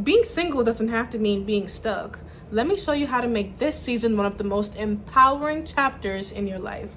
Being single doesn't have to mean being stuck. Let me show you how to make this season one of the most empowering chapters in your life.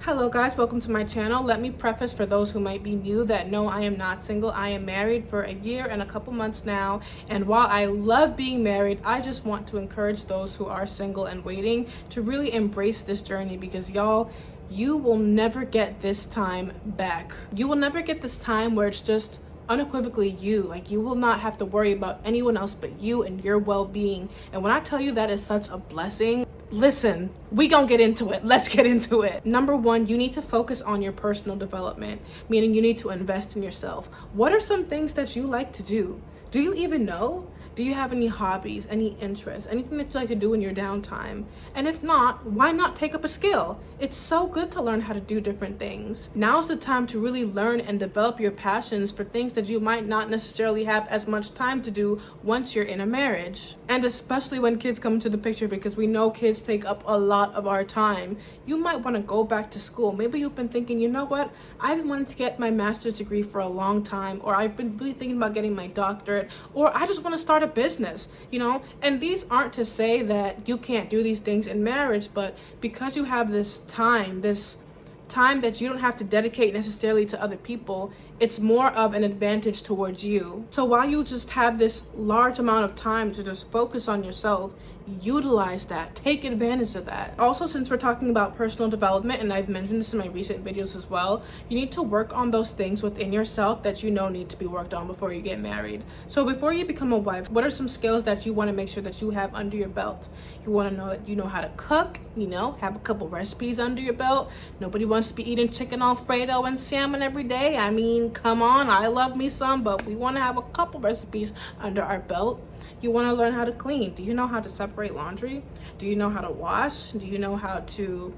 Hello guys, welcome to my channel. Let me preface for those who might be new that no, I am not single. I am married for a year and a couple months now, and while I love being married, I just want to encourage those who are single and waiting to really embrace this journey, because y'all, you will never get this time back. You will never get this time where it's just unequivocally you. Like, you will not have to worry about anyone else but you and your well-being. And when I tell you that is such a blessing, listen, we gonna get into it. Let's get into it. Number one, you need to focus on your personal development, meaning you need to invest in yourself. What are some things that you like to do? Do you even know? Do you have any hobbies, any interests, anything that you like to do in your downtime? And if not, why not take up a skill? It's so good to learn how to do different things. Now's the time to really learn and develop your passions for things that you might not necessarily have as much time to do once you're in a marriage. And especially when kids come into the picture, because we know kids take up a lot of our time. You might want to go back to school. Maybe you've been thinking, you know what? I've been wanting to get my master's degree for a long time, or I've been really thinking about getting my doctorate, or I just want to start a business, you know. And these aren't to say that you can't do these things in marriage, but because you have this time that you don't have to dedicate necessarily to other people, it's more of an advantage towards you. So while you just have this large amount of time to just focus on yourself, utilize that, take advantage of that. Also, since we're talking about personal development, and I've mentioned this in my recent videos as well, you need to work on those things within yourself that you know need to be worked on before you get married. So before you become a wife, what are some skills that you want to make sure that you have under your belt? You want to know that you know how to cook, you know, have a couple recipes under your belt. Nobody wants to be eating chicken Alfredo and salmon every day. I mean, come on, I love me some, but we want to have a couple recipes under our belt. You want to learn how to clean. Do you know how to separate laundry? Do you know how to wash? Do you know how to,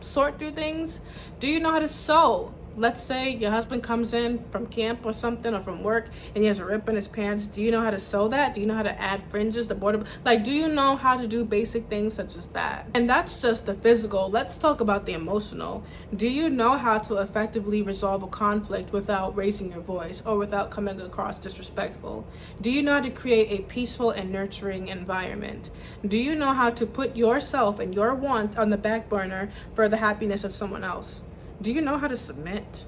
sort through things? Do you know how to sew? Let's say your husband comes in from camp or something, or from work, and he has a rip in his pants. Do you know how to sew that? Do you know how to add fringes, the border? Like, do you know how to do basic things such as that? And that's just the physical. Let's talk about the emotional. Do you know how to effectively resolve a conflict without raising your voice or without coming across disrespectful? Do you know how to create a peaceful and nurturing environment? Do you know how to put yourself and your wants on the back burner for the happiness of someone else? Do you know how to submit?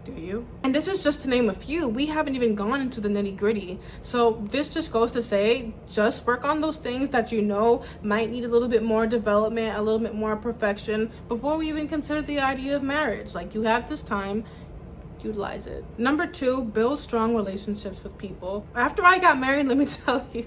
Do you? And this is just to name a few. We haven't even gone into the nitty-gritty. So this just goes to say, just work on those things that you know might need a little bit more development, a little bit more perfection before we even consider the idea of marriage. Like, you have this time, utilize it. Number two, build strong relationships with people. After I got married, let me tell you,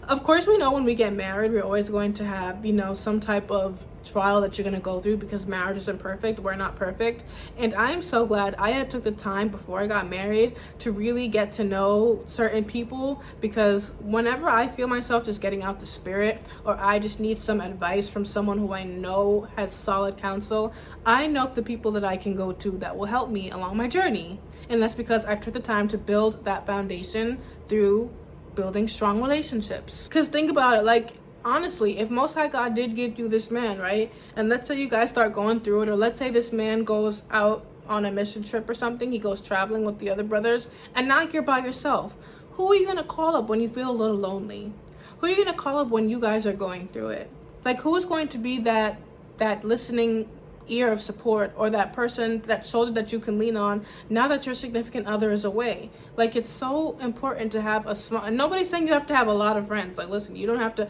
of course, we know when we get married, we're always going to have, some type of trial that you're going to go through, because marriage isn't perfect. We're not perfect. And I am so glad I had took the time before I got married to really get to know certain people, because whenever I feel myself just getting out the spirit, or I just need some advice from someone who I know has solid counsel, I know the people that I can go to that will help me along my journey. And that's because I've took the time to build that foundation through building strong relationships. Because think about it, like, honestly, if Most High God did give you this man, right, and let's say you guys start going through it, or let's say this man goes out on a mission trip or something, he goes traveling with the other brothers, and now you're by yourself, who are you going to call up when you feel a little lonely? Who are you going to call up when you guys are going through it? Like, who is going to be that listening ear of support, or that person, that shoulder that you can lean on now that your significant other is away? Like, it's so important to have a small, and nobody's saying you have to have a lot of friends. Like, listen, you don't have to.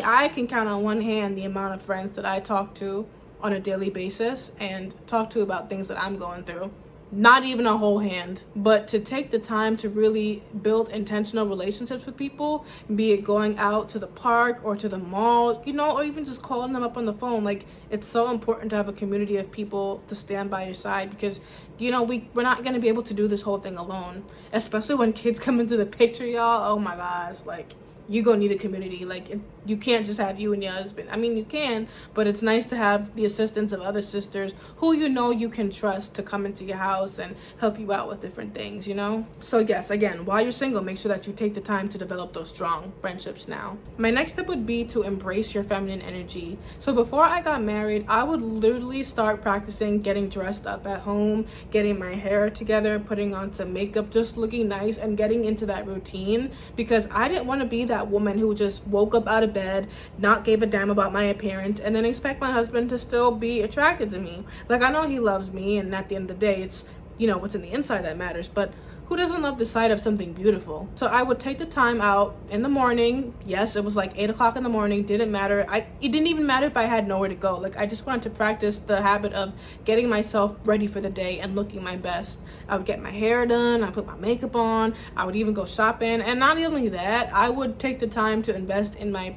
I can count on one hand the amount of friends that I talk to on a daily basis and talk to about things that I'm going through. Not even a whole hand. But to take the time to really build intentional relationships with people, be it going out to the park or to the mall, or even just calling them up on the phone. Like, it's so important to have a community of people to stand by your side, because we're not going to be able to do this whole thing alone, especially when kids come into the picture, y'all. Oh my gosh, like, you gonna need a community. Like, you can't just have you and your husband. I mean, you can, but it's nice to have the assistance of other sisters who you know you can trust to come into your house and help you out with different things, you know? So yes, again, while you're single, make sure that you take the time to develop those strong friendships now. My next tip would be to embrace your feminine energy. So before I got married, I would literally start practicing getting dressed up at home, getting my hair together, putting on some makeup, just looking nice and getting into that routine, because I didn't want to be that woman who just woke up out of bed, not gave a damn about my appearance, and then expect my husband to still be attracted to me. Like, I know he loves me, and at the end of the day, it's, you know, what's in the inside that matters, but who doesn't love the sight of something beautiful? So I would take the time out in the morning. Yes, it was like 8 o'clock in the morning, didn't matter. It didn't even matter if I had nowhere to go. Like, I just wanted to practice the habit of getting myself ready for the day and looking my best. I would get my hair done, I put my makeup on, I would even go shopping, and not only that, I would take the time to invest in my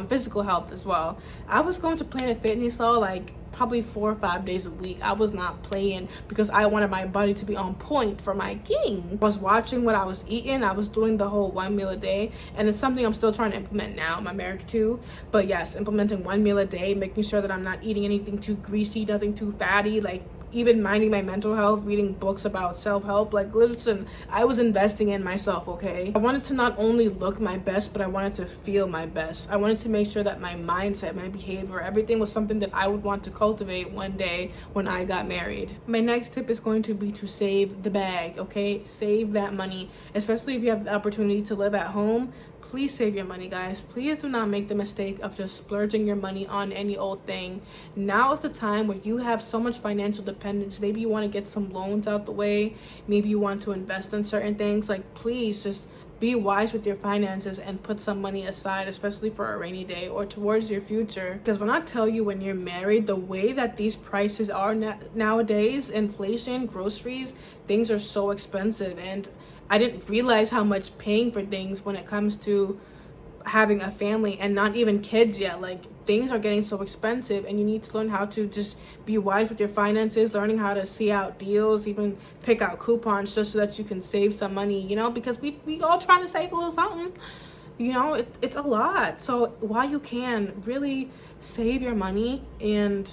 physical health as well. I was going to Planet Fitness all like probably 4 or 5 days a week. I was not playing because I wanted my body to be on point for my king. I was watching what I was eating. I was doing the whole 1 meal a day, and it's something I'm still trying to implement now in my marriage too. But yes, implementing 1 meal a day, making sure that I'm not eating anything too greasy, nothing too fatty, like even minding my mental health, reading books about self-help. Like, listen, I was investing in myself, okay? I wanted to not only look my best, but I wanted to feel my best. I wanted to make sure that my mindset, my behavior, everything was something that I would want to cultivate one day when I got married. My next tip is going to be to save the bag, okay? Save that money, especially if you have the opportunity to live at home. Please save your money, guys. Please do not make the mistake of just splurging your money on any old thing. Now is the time where you have so much financial dependence. Maybe you want to get some loans out the way. Maybe you want to invest in certain things. Like, please just be wise with your finances and put some money aside, especially for a rainy day or towards your future. Because when I tell you, when you're married, the way that these prices are nowadays, inflation, groceries, things are so expensive. And I didn't realize how much paying for things when it comes to having a family and not even kids yet. Like, things are getting so expensive, and you need to learn how to just be wise with your finances, learning how to see out deals, even pick out coupons just so that you can save some money, you know, because we all trying to save a little something. You know, it's a lot. So while you can, really save your money and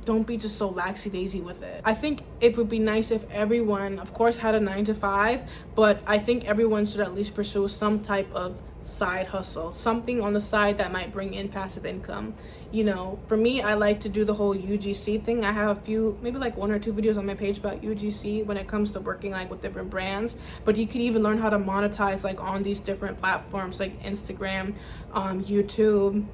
don't be just so laxy-daisy with it. I think it would be nice if everyone, of course, had a 9 to 5, but I think everyone should at least pursue some type of side hustle, something on the side that might bring in passive income. You know, for me, I like to do the whole UGC thing. I have a few, maybe like 1 or 2 videos on my page about UGC when it comes to working like with different brands, but you could even learn how to monetize like on these different platforms like Instagram, YouTube,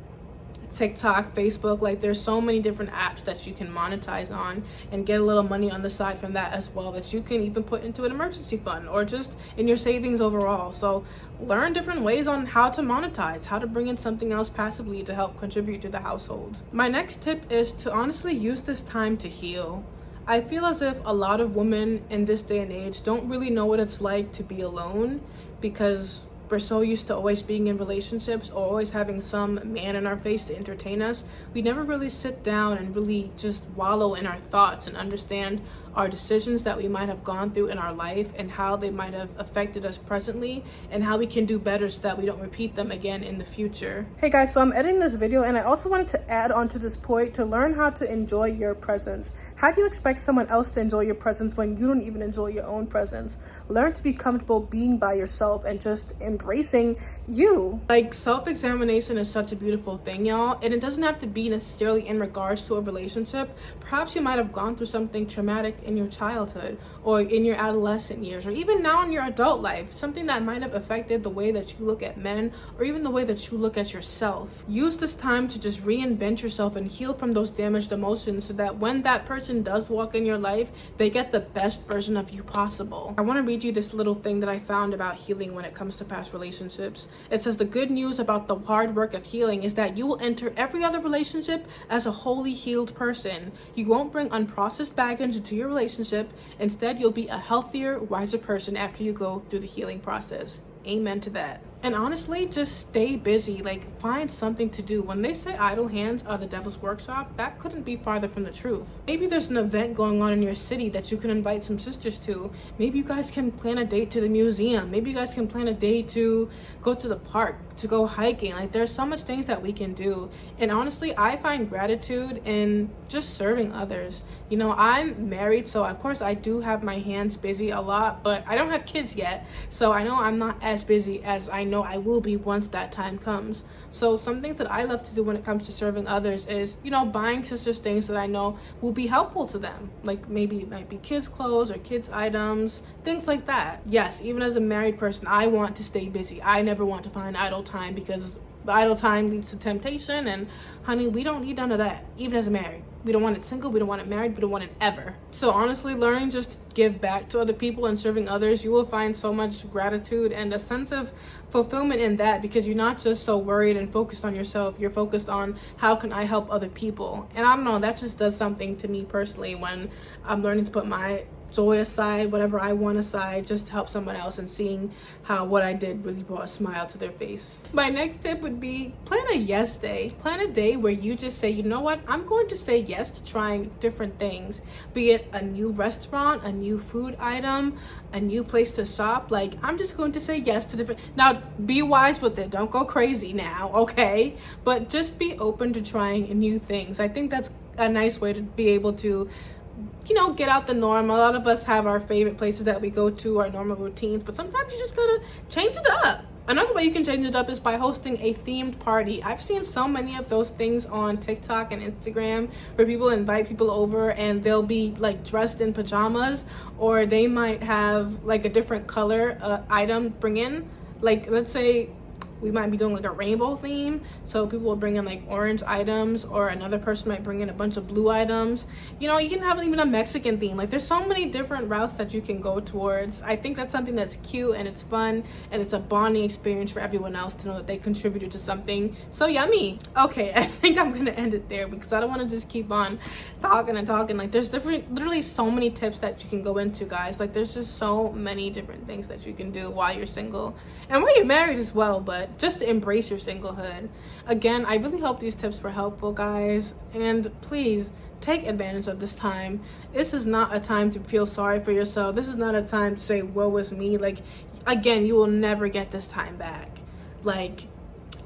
TikTok, Facebook. Like, there's so many different apps that you can monetize on and get a little money on the side from that as well, that you can even put into an emergency fund or just in your savings overall. So learn different ways on how to monetize, how to bring in something else passively to help contribute to the household. My next tip is to honestly use this time to heal. I feel as if a lot of women in this day and age don't really know what it's like to be alone, because we're so used to always being in relationships or always having some man in our face to entertain us. We never really sit down and really just wallow in our thoughts and understand our decisions that we might have gone through in our life and how they might have affected us presently and how we can do better so that we don't repeat them again in the future. Hey guys, so I'm editing this video and I also wanted to add on to this point to learn how to enjoy your presence. How do you expect someone else to enjoy your presence when you don't even enjoy your own presence? Learn to be comfortable being by yourself and just embracing you. Like, self-examination is such a beautiful thing, y'all, and it doesn't have to be necessarily in regards to a relationship. Perhaps you might have gone through something traumatic in your childhood or in your adolescent years or even now in your adult life, something that might have affected the way that you look at men or even the way that you look at yourself. Use this time to just reinvent yourself and heal from those damaged emotions so that when that person does walk in your life, they get the best version of you possible. I want to read you this little thing that I found about healing when it comes to past relationships. It says, the good news about the hard work of healing is that you will enter every other relationship as a wholly healed person. You won't bring unprocessed baggage into your relationship. Instead, you'll be a healthier, wiser person after you go through the healing process. Amen to that. And honestly, just stay busy. Like, find something to do. When they say idle hands are the devil's workshop, that couldn't be farther from the truth. Maybe there's an event going on in your city that you can invite some sisters to. Maybe you guys can plan a date to the museum. Maybe you guys can plan a date to go to the park. to go hiking. Like, there's so much things that we can do. And honestly, I find gratitude in just serving others. You know, I'm married, so of course I do have my hands busy a lot, but I don't have kids yet, so I know I'm not as busy as I know I will be once that time comes. So some things that I love to do when it comes to serving others is, you know, buying sisters things that I know will be helpful to them. Like, maybe it might be kids clothes or kids items, things like that. Yes, even as a married person, I want to stay busy. I never want to find idle time, because idle time leads to temptation, and honey, we don't need none of that. Even as a married, we don't want it single, we don't want it married, we don't want it ever. So honestly, learning just to give back to other people and serving others, you will find so much gratitude and a sense of fulfillment in that, because you're not just so worried and focused on yourself, you're focused on how can I help other people. And I don't know, that just does something to me personally when I'm learning to put my joy aside, whatever I want aside, just to help someone else, and seeing how what I did really brought a smile to their face. My next tip would be plan a yes day. Plan a day where you just say, you know what, I'm going to say yes to trying different things, be it a new restaurant, a new food item, a new place to shop. Like, I'm just going to say yes to different. Now, be wise with it. Don't go crazy now, okay? But just be open to trying new things. I think that's a nice way to be able to, you know, get out the norm. A lot of us have our favorite places that we go to, our normal routines, but sometimes you just gotta change it up. Another way you can change it up is by hosting a themed party. I've seen so many of those things on TikTok and Instagram where people invite people over and they'll be like dressed in pajamas, or they might have like a different color item bring in. Like, let's say we might be doing like a rainbow theme, so people will bring in like orange items, or another person might bring in a bunch of blue items. You know, you can have even a Mexican theme. Like, there's so many different routes that you can go towards. I think that's something that's cute and it's fun, and it's a bonding experience for everyone else to know that they contributed to something so yummy. Okay, I think I'm gonna end it there, because I don't want to just keep on talking and talking. Like, there's literally so many tips that you can go into, guys. Like, there's just so many different things that you can do while you're single and while you're married as well, but just to embrace your singlehood. Again, I really hope these tips were helpful, guys, and please take advantage of this time. This is not a time to feel sorry for yourself. This is not a time to say, woe is me. Like, again, you will never get this time back. Like,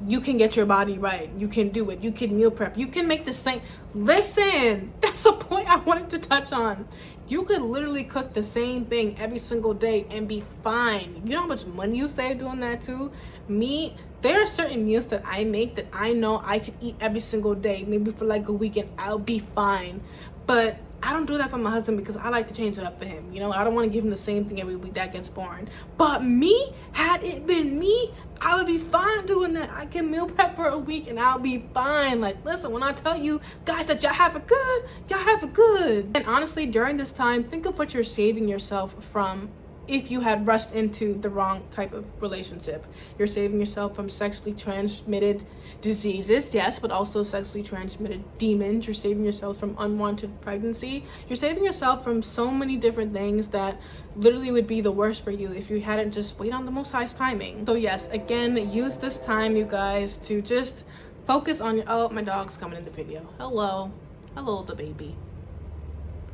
you can get your body right. You can do it. You can meal prep. You can make the same. Listen, that's the point I wanted to touch on. You could literally cook the same thing every single day and be fine. You know how much money you save doing that too? Me, there are certain meals that I make that I know I could eat every single day, maybe for like a weekend, I'll be fine. But I don't do that for my husband, because I like to change it up for him. You know, I don't want to give him the same thing every week. That gets boring. But me, had it been me, I would be fine doing that. I can meal prep for a week and I'll be fine. Like, listen, when I tell you guys that y'all have it good, y'all have it good. And honestly, during this time, think of what you're saving yourself from if you had rushed into the wrong type of relationship. You're saving yourself from sexually transmitted diseases, yes, but also sexually transmitted demons. You're saving yourself from unwanted pregnancy. You're saving yourself from so many different things that literally would be the worst for you if you hadn't just wait on the Most High's timing. So yes, again, use this time, you guys, to just focus on your, oh, my dog's coming in the video. Hello, the baby.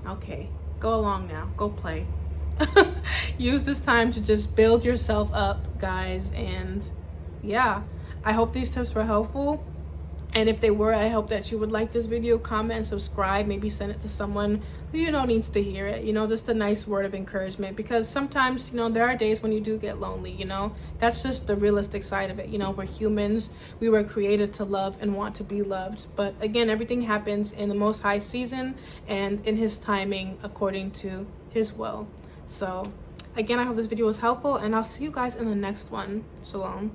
Okay, go along now, go play. Use this time to just build yourself up, guys. And yeah, I hope these tips were helpful, and if they were, I hope that you would like this video, comment, and subscribe. Maybe send it to someone who you know needs to hear it. You know, just a nice word of encouragement, because sometimes, you know, there are days when you do get lonely. You know, that's just the realistic side of it. You know, we're humans, we were created to love and want to be loved, but again, everything happens in the Most High season and in his timing, according to his will. So again, I hope this video was helpful, and I'll see you guys in the next one. Shalom.